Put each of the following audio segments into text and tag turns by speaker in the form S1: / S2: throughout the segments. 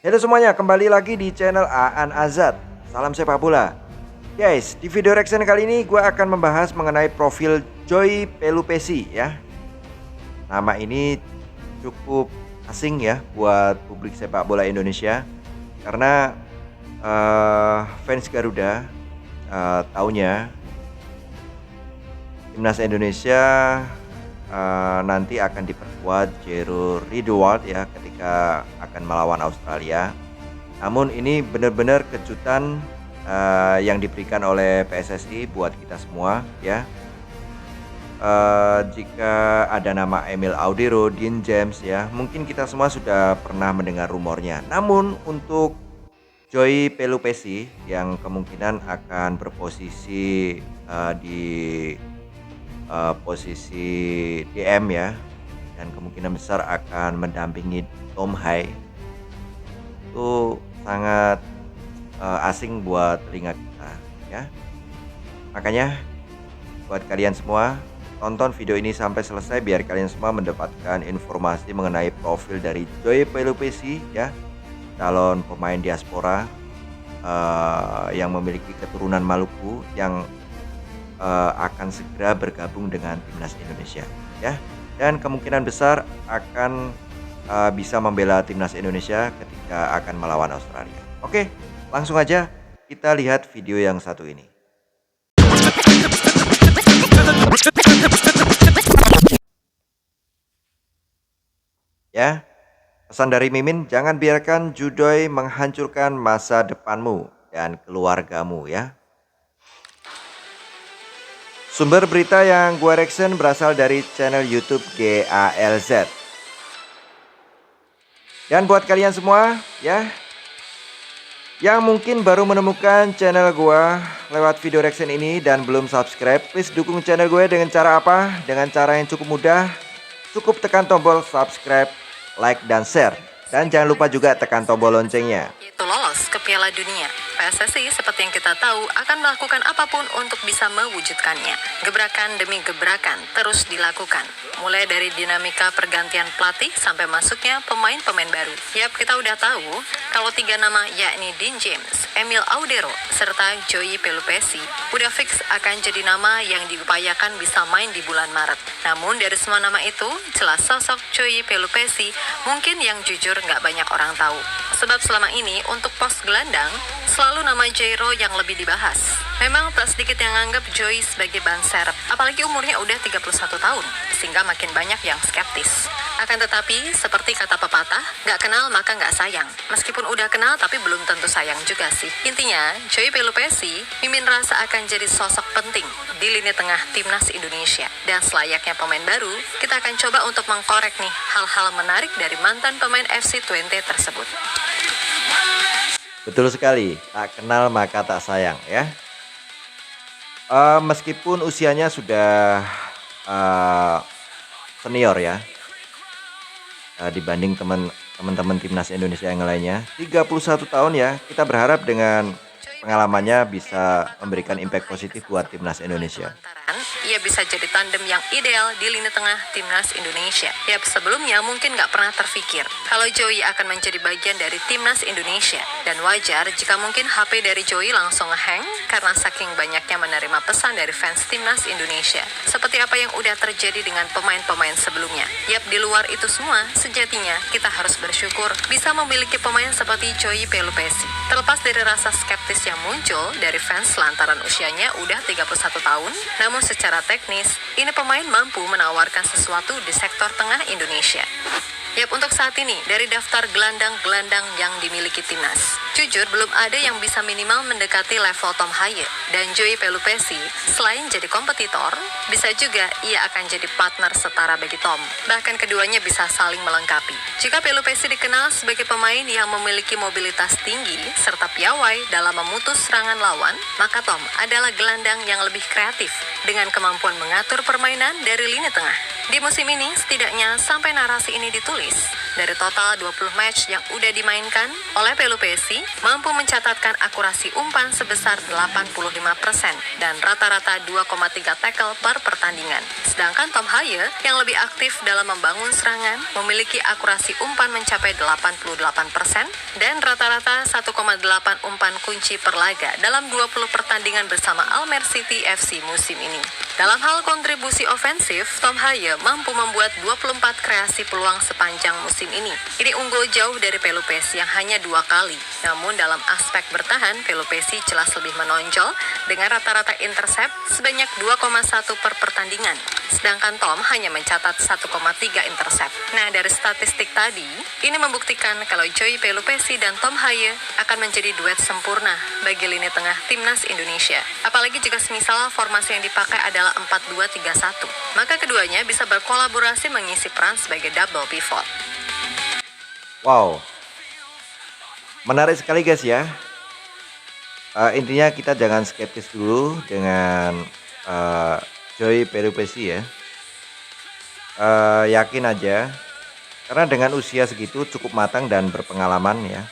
S1: Halo semuanya, kembali lagi di channel Aan Azad. Salam sepak bola. Guys, di video reaction kali ini gue akan membahas mengenai profil Joy Pelupesi ya. Nama ini cukup asing ya buat publik sepak bola Indonesia karena fans Garuda taunya timnas Indonesia nanti akan diperkuat Jero Ridwan ya ketika akan melawan Australia. Namun ini benar-benar kejutan yang diberikan oleh PSSI buat kita semua ya. Jika ada nama Emil Audero, Dean James ya, mungkin kita semua sudah pernah mendengar rumornya. Namun untuk Joy Pelupesi yang kemungkinan akan berposisi di posisi DM ya, dan kemungkinan besar akan mendampingi Tom Hai, itu sangat asing buat telinga kita ya. Makanya buat kalian semua, tonton video ini sampai selesai biar kalian semua mendapatkan informasi mengenai profil dari Joy Pelupesi ya, calon pemain diaspora yang memiliki keturunan Maluku yang akan segera bergabung dengan timnas Indonesia ya, dan kemungkinan besar akan bisa membela timnas Indonesia ketika akan melawan Australia. Oke, langsung aja kita lihat video yang satu ini. Ya, pesan dari Mimin, jangan biarkan Judoy menghancurkan masa depanmu dan keluargamu ya. Sumber berita yang gua reaction berasal dari channel YouTube GALZ. Dan buat kalian semua ya, yang mungkin baru menemukan channel gua lewat video reaction ini dan belum subscribe, please dukung channel gue dengan cara apa? Dengan cara yang cukup mudah. Cukup tekan tombol subscribe, like, dan share. Dan jangan lupa juga tekan tombol loncengnya.
S2: Itu lolos ke Piala Dunia. PSSI seperti yang kita tahu akan melakukan apapun untuk bisa mewujudkannya. Gebrakan demi gebrakan terus dilakukan. Mulai dari dinamika pergantian pelatih sampai masuknya pemain-pemain baru. Yap, kita udah tahu kalau 3 nama yakni Dean James, Emil Audero, serta Joy Pelupesi udah fix akan jadi nama yang diupayakan bisa main di bulan Maret. Namun dari semua nama itu, jelas sosok Joy Pelupesi mungkin yang jujur nggak banyak orang tahu. Sebab selama ini untuk pos gelandang selalu nama Jairo yang lebih dibahas. Memang tak sedikit yang anggap Joy sebagai ban serep, apalagi umurnya udah 31 tahun, sehingga makin banyak yang skeptis. Akan tetapi, seperti kata pepatah, nggak kenal maka nggak sayang. Meskipun udah kenal tapi belum tentu sayang juga sih. Intinya, Joy Pelupesi Mimin rasa akan jadi sosok penting di lini tengah timnas Indonesia. Dan selayaknya pemain baru, kita akan coba untuk mengkorek nih hal-hal menarik dari mantan pemain FC Twente tersebut.
S1: Betul sekali, tak kenal maka tak sayang ya. Meskipun usianya sudah senior ya, dibanding teman-teman timnas Indonesia yang lainnya, 31 tahun ya, kita berharap dengan pengalamannya bisa memberikan impact positif buat timnas Indonesia.
S2: Ia bisa jadi tandem yang ideal di lini tengah timnas Indonesia. Yap, sebelumnya mungkin nggak pernah terfikir kalau Joy akan menjadi bagian dari timnas Indonesia. Dan wajar jika mungkin HP dari Joy langsung nge-hang karena saking banyaknya menerima pesan dari fans timnas Indonesia. Seperti apa yang udah terjadi dengan pemain-pemain sebelumnya. Yap, di luar itu semua, sejatinya kita harus bersyukur bisa memiliki pemain seperti Joy Pelupesi. Terlepas dari rasa skeptis yang muncul dari fans lantaran usianya udah 31 tahun, namun secara teknis, ini pemain mampu menawarkan sesuatu di sektor tengah Indonesia. Yap, untuk saat ini, dari daftar gelandang-gelandang yang dimiliki timnas, jujur belum ada yang bisa minimal mendekati level Tom Haye. Dan Joy Pelupesi, selain jadi kompetitor, bisa juga ia akan jadi partner setara bagi Tom. Bahkan keduanya bisa saling melengkapi. Jika Pelupesi dikenal sebagai pemain yang memiliki mobilitas tinggi, serta piawai dalam memutus serangan lawan, maka Tom adalah gelandang yang lebih kreatif, dengan kemampuan mengatur permainan dari lini tengah. Di musim ini, setidaknya sampai narasi ini ditulis, Dari total 20 match yang udah dimainkan oleh Pelupesi, mampu mencatatkan akurasi umpan sebesar 85% dan rata-rata 2,3 tackle per pertandingan. Sedangkan Tom Haye yang lebih aktif dalam membangun serangan memiliki akurasi umpan mencapai 88% dan rata-rata 1,8 umpan kunci per laga dalam 20 pertandingan bersama Almer City FC musim ini. Dalam hal kontribusi ofensif, Tom Haye mampu membuat 24 kreasi peluang sepanjang musim ini. Ini unggul jauh dari Pelupesi yang hanya 2 kali. Namun dalam aspek bertahan, Pelupesi jelas lebih menonjol dengan rata-rata intercept sebanyak 2,1 per pertandingan. Sedangkan Tom hanya mencatat 1,3 intercept. Nah, dari statistik tadi, ini membuktikan kalau Joey Pelupesi dan Tom Haye akan menjadi duet sempurna bagi lini tengah timnas Indonesia. Apalagi jika semisal formasi yang dipakai adalah 4-2-3-1, maka keduanya bisa berkolaborasi mengisi peran sebagai double pivot.
S1: Wow, menarik sekali guys ya. Intinya kita jangan skeptis dulu dengan Joey Pelupesi ya. Yakin aja, karena dengan usia segitu cukup matang dan berpengalaman ya.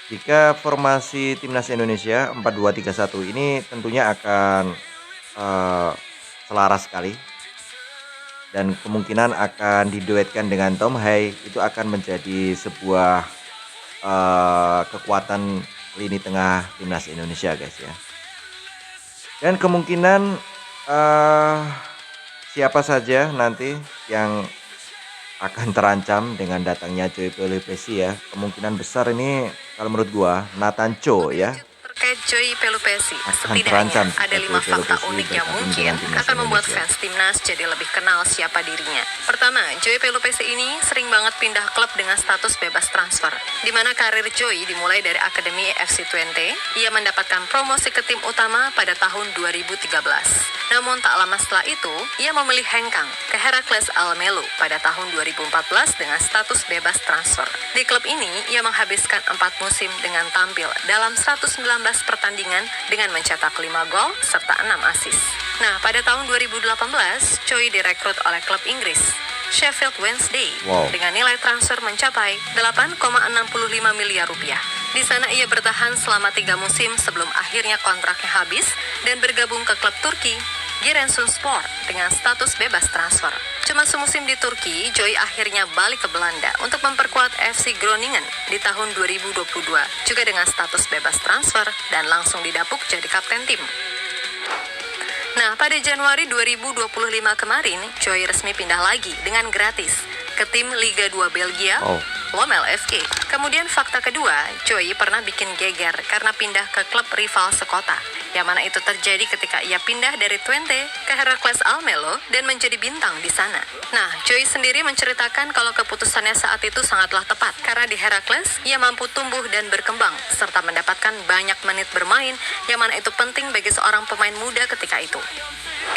S1: Jika formasi timnas Indonesia 4-2-3-1 ini tentunya akan selaras sekali, dan kemungkinan akan diduetkan dengan Tom Haye, itu akan menjadi sebuah kekuatan lini tengah timnas Indonesia guys ya. Dan kemungkinan siapa saja nanti yang akan terancam dengan datangnya Joey Pelupesi ya, kemungkinan besar ini kalau menurut gua Nathan Cho ya.
S2: Terkait Joey Pelupesi,
S1: Akan
S2: setidaknya
S1: terancam
S2: ada
S1: jika
S2: 5
S1: Joey
S2: fakta
S1: Pelupesi
S2: unik yang
S1: bergabung
S2: mungkin
S1: dengan timnas
S2: akan membuat
S1: Indonesia.
S2: fans timnas jadi lebih kenal siapa dirinya. Pertama, Joey Pelupesi ini sering banget pindah klub dengan status bebas transfer, di mana karir Joey dimulai dari Akademi FC Twente. Ia mendapatkan promosi ke tim utama pada tahun 2013. Namun tak lama setelah itu, ia memilih hengkang ke Heracles Almelo pada tahun 2014 dengan status bebas transfer. Di klub ini, ia menghabiskan 4 musim dengan tampil dalam 119 pertandingan dengan mencetak 5 gol serta 6 assist. Nah, pada tahun 2018, Joey direkrut oleh klub Inggris, Sheffield Wednesday, dengan nilai transfer mencapai 8,65 miliar rupiah. Di sana ia bertahan selama 3 musim sebelum akhirnya kontraknya habis dan bergabung ke klub Turki, Giresunspor, dengan status bebas transfer. Cuma semusim di Turki, Joey akhirnya balik ke Belanda untuk memperkuat FC Groningen di tahun 2022, juga dengan status bebas transfer dan langsung didapuk jadi kapten tim. Nah, pada Januari 2025 kemarin, Joey resmi pindah lagi dengan gratis ke tim Liga 2 Belgia, Lommel FK. Kemudian fakta kedua, Joey pernah bikin geger karena pindah ke klub rival sekota, yang mana itu terjadi ketika ia pindah dari Twente ke Heracles Almelo dan menjadi bintang di sana. Nah, Joey sendiri menceritakan kalau keputusannya saat itu sangatlah tepat, karena di Heracles ia mampu tumbuh dan berkembang, serta mendapatkan banyak menit bermain, yang mana itu penting bagi seorang pemain muda ketika itu.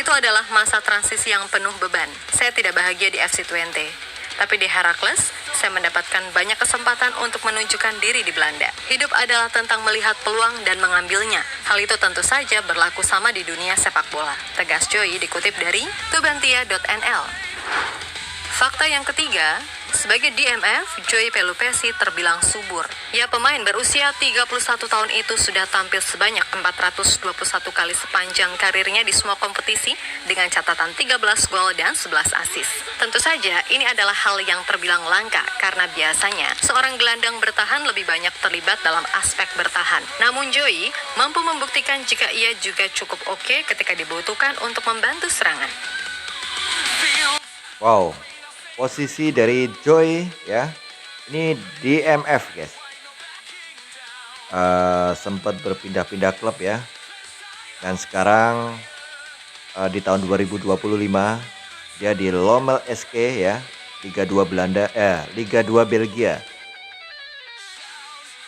S2: Itu adalah masa transisi yang penuh beban. Saya tidak bahagia di FC Twente, tapi di Heracles, saya mendapatkan banyak kesempatan untuk menunjukkan diri di Belanda. Hidup adalah tentang melihat peluang dan mengambilnya. Hal itu tentu saja berlaku sama di dunia sepak bola, tegas Joey dikutip dari tubantia.nl. Fakta yang ketiga, sebagai DMF, Joey Pelupesi terbilang subur. Ya, pemain berusia 31 tahun itu sudah tampil sebanyak 421 kali sepanjang karirnya di semua kompetisi dengan catatan 13 gol dan 11 assist. Tentu saja, ini adalah hal yang terbilang langka karena biasanya seorang gelandang bertahan lebih banyak terlibat dalam aspek bertahan. Namun Joey mampu membuktikan jika ia juga cukup oke ketika dibutuhkan untuk membantu serangan.
S1: Wow, posisi dari Joey ya, ini DMF guys. Sempat berpindah-pindah klub ya, dan sekarang di tahun 2025 dia di Lommel SK ya, Liga 2 Belanda, Liga 2 Belgia.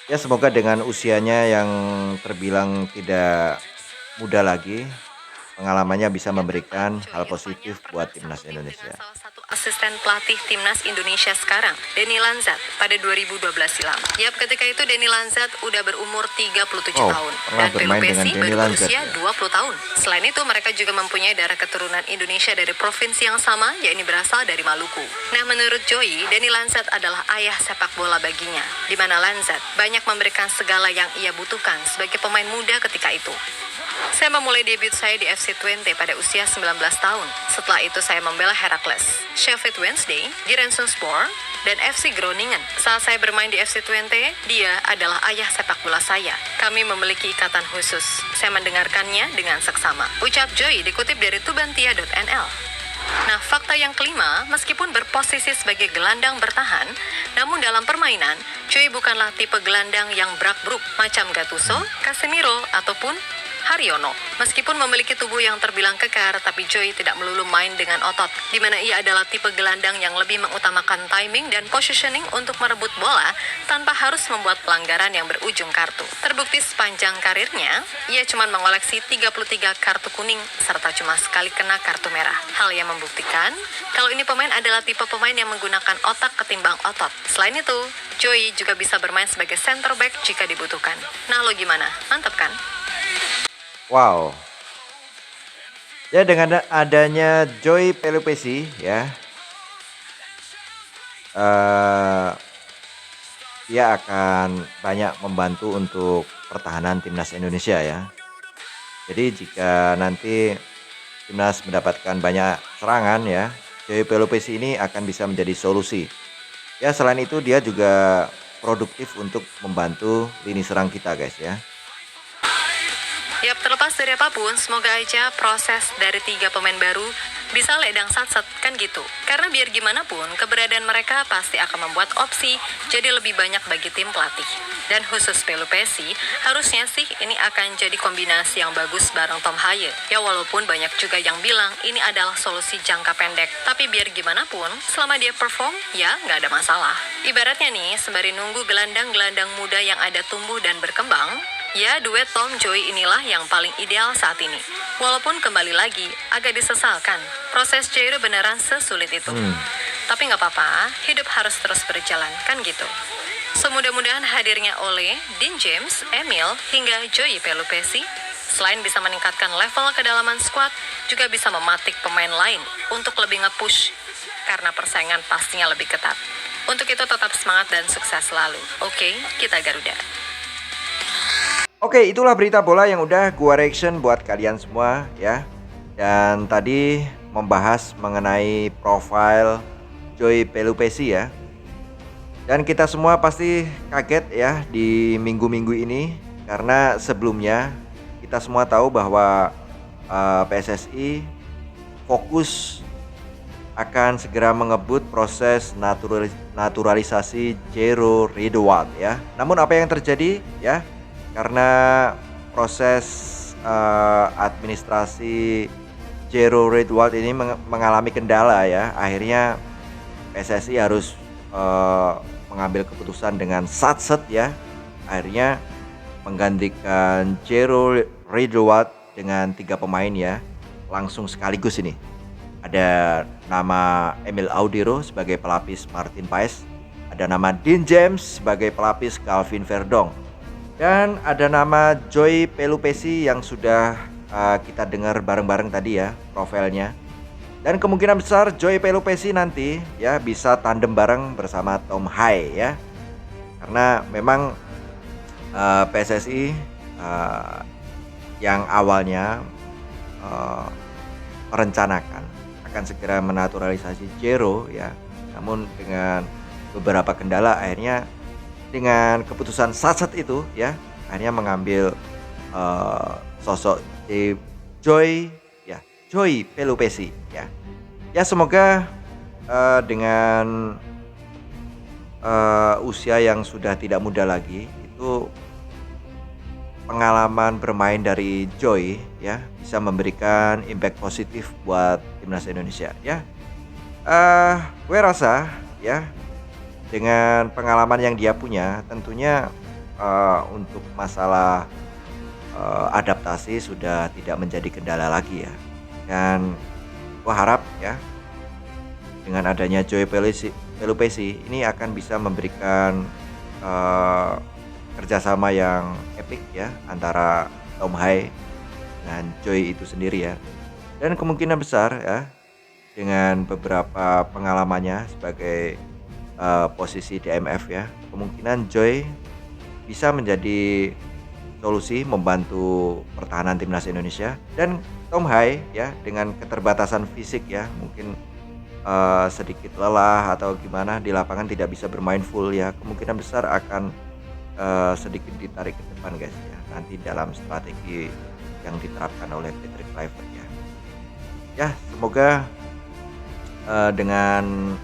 S1: Ya, semoga dengan usianya yang terbilang tidak muda lagi, pengalamannya bisa memberikan hal positif buat timnas Indonesia.
S2: Salah satu asisten pelatih timnas Indonesia sekarang, Denny Lanzat, pada 2012 silam. Yap, ketika itu Denny Lanzat udah berumur 37
S1: Oh,
S2: tahun
S1: pernah
S2: dan
S1: bermain dengan
S2: Pelupesi
S1: Denny
S2: baru
S1: Lanzat
S2: berusia
S1: ya.
S2: 20 tahun. Selain itu, mereka juga mempunyai darah keturunan Indonesia dari provinsi yang sama, yakni berasal dari Maluku. Nah, menurut Joey, Denny Lanzat adalah ayah sepak bola baginya, di mana Lanzat banyak memberikan segala yang ia butuhkan sebagai pemain muda ketika itu. Saya memulai debut saya di FC Twente pada usia 19 tahun. Setelah itu saya membela Heracles, Sheffield Wednesday, Giresunspor, dan FC Groningen. Saat saya bermain di FC Twente, dia adalah ayah sepak bola saya. Kami memiliki ikatan khusus. Saya mendengarkannya dengan seksama. Ucap Joey dikutip dari tubantia.nl. Nah, fakta yang kelima, meskipun berposisi sebagai gelandang bertahan, namun dalam permainan, Joey bukanlah tipe gelandang yang brak-bruk macam Gattuso, Casemiro, ataupun Haryono. Meskipun memiliki tubuh yang terbilang kekar, tapi Joey tidak melulu main dengan otot, di mana ia adalah tipe gelandang yang lebih mengutamakan timing dan positioning untuk merebut bola tanpa harus membuat pelanggaran yang berujung kartu. Terbukti sepanjang karirnya, ia cuma mengoleksi 33 kartu kuning serta cuma sekali kena kartu merah. Hal yang membuktikan kalau ini pemain adalah tipe pemain yang menggunakan otak ketimbang otot. Selain itu, Joey juga bisa bermain sebagai center back jika dibutuhkan. Nah, lo gimana? Mantap kan?
S1: Wow. Ya, dengan adanya Joey Pelupesi ya, dia akan banyak membantu untuk pertahanan timnas Indonesia ya. Jadi jika nanti timnas mendapatkan banyak serangan ya, Joey Pelupesi ini akan bisa menjadi solusi. Ya, selain itu dia juga produktif untuk membantu lini serang kita guys ya.
S2: Yap, terlepas dari apapun, semoga aja proses dari 3 pemain baru bisa ledang satset, kan gitu. Karena biar gimana pun, keberadaan mereka pasti akan membuat opsi jadi lebih banyak bagi tim pelatih. Dan khusus Pelupesi, harusnya sih ini akan jadi kombinasi yang bagus bareng Tom Haye. Ya, walaupun banyak juga yang bilang ini adalah solusi jangka pendek. Tapi biar gimana pun, selama dia perform, ya nggak ada masalah. Ibaratnya nih, sembari nunggu gelandang-gelandang muda yang ada tumbuh dan berkembang, ya, duet Tom Joey inilah yang paling ideal saat ini. Walaupun kembali lagi, agak disesalkan. Proses Cairo beneran sesulit itu. Tapi nggak apa-apa, hidup harus terus berjalan, kan gitu. Semudah-mudahan hadirnya Ole, Dean James, Emil, hingga Joey Pelupesi, selain bisa meningkatkan level kedalaman skuad, juga bisa mematik pemain lain untuk lebih nge-push, karena persaingan pastinya lebih ketat. Untuk itu tetap semangat dan sukses selalu. Oke, kita Garuda.
S1: Oke, itulah berita bola yang udah gua reaction buat kalian semua ya. Dan tadi membahas mengenai profil Joey Pelupesi ya. Dan kita semua pasti kaget ya di minggu-minggu ini, karena sebelumnya kita semua tahu bahwa PSSI fokus akan segera mengebut proses naturalisasi Jero Ridwan ya. Namun apa yang terjadi ya? Karena proses administrasi Jero Ridwan ini mengalami kendala ya, akhirnya PSSI harus mengambil keputusan dengan satset ya, akhirnya menggantikan Jero Ridwan dengan 3 pemain ya, langsung sekaligus ini. Ada nama Emil Audero sebagai pelapis Martin Paes, ada nama Dean James sebagai pelapis Calvin Verdong, dan ada nama Joey Pelupesi yang sudah kita dengar bareng-bareng tadi ya profilnya. Dan kemungkinan besar Joey Pelupesi nanti ya bisa tandem bareng bersama Tom Haye ya. Karena memang PSSI yang awalnya merencanakan akan segera menaturalisasi Jero ya. Namun dengan beberapa kendala akhirnya dengan keputusan satset itu ya, akhirnya mengambil sosok Joey Pelupesi ya. Ya, semoga dengan usia yang sudah tidak muda lagi, itu pengalaman bermain dari Joey ya bisa memberikan impact positif buat timnas Indonesia ya. Gue rasa ya dengan pengalaman yang dia punya, tentunya untuk masalah adaptasi sudah tidak menjadi kendala lagi ya. Dan gue harap ya dengan adanya Joy Pelupesi ini akan bisa memberikan eh, kerjasama yang epik ya antara Tom Hai dan Joy itu sendiri ya. Dan kemungkinan besar ya dengan beberapa pengalamannya sebagai posisi DMF ya, kemungkinan Joy bisa menjadi solusi membantu pertahanan timnas Indonesia, dan Tom Hai ya dengan keterbatasan fisik ya, mungkin sedikit lelah atau gimana di lapangan tidak bisa bermain full ya, kemungkinan besar akan sedikit ditarik ke depan guys ya, nanti dalam strategi yang diterapkan oleh Patrick Kluivert ya. Ya semoga dengan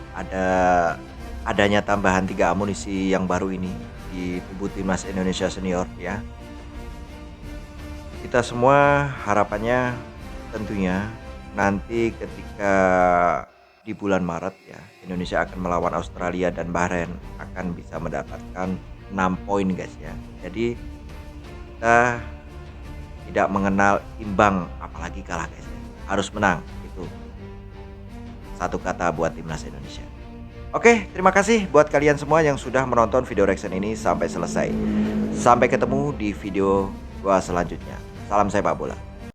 S1: adanya tambahan 3 amunisi yang baru ini di tubuh timnas Indonesia senior ya, kita semua harapannya tentunya nanti ketika di bulan Maret ya, Indonesia akan melawan Australia dan Bahrain akan bisa mendapatkan 6 poin guys ya. Jadi kita tidak mengenal imbang apalagi kalah guys ya. Harus menang, itu satu kata buat timnas Indonesia. Oke, terima kasih buat kalian semua yang sudah menonton video reaction ini sampai selesai. Sampai ketemu di video gua selanjutnya. Salam sepak bola.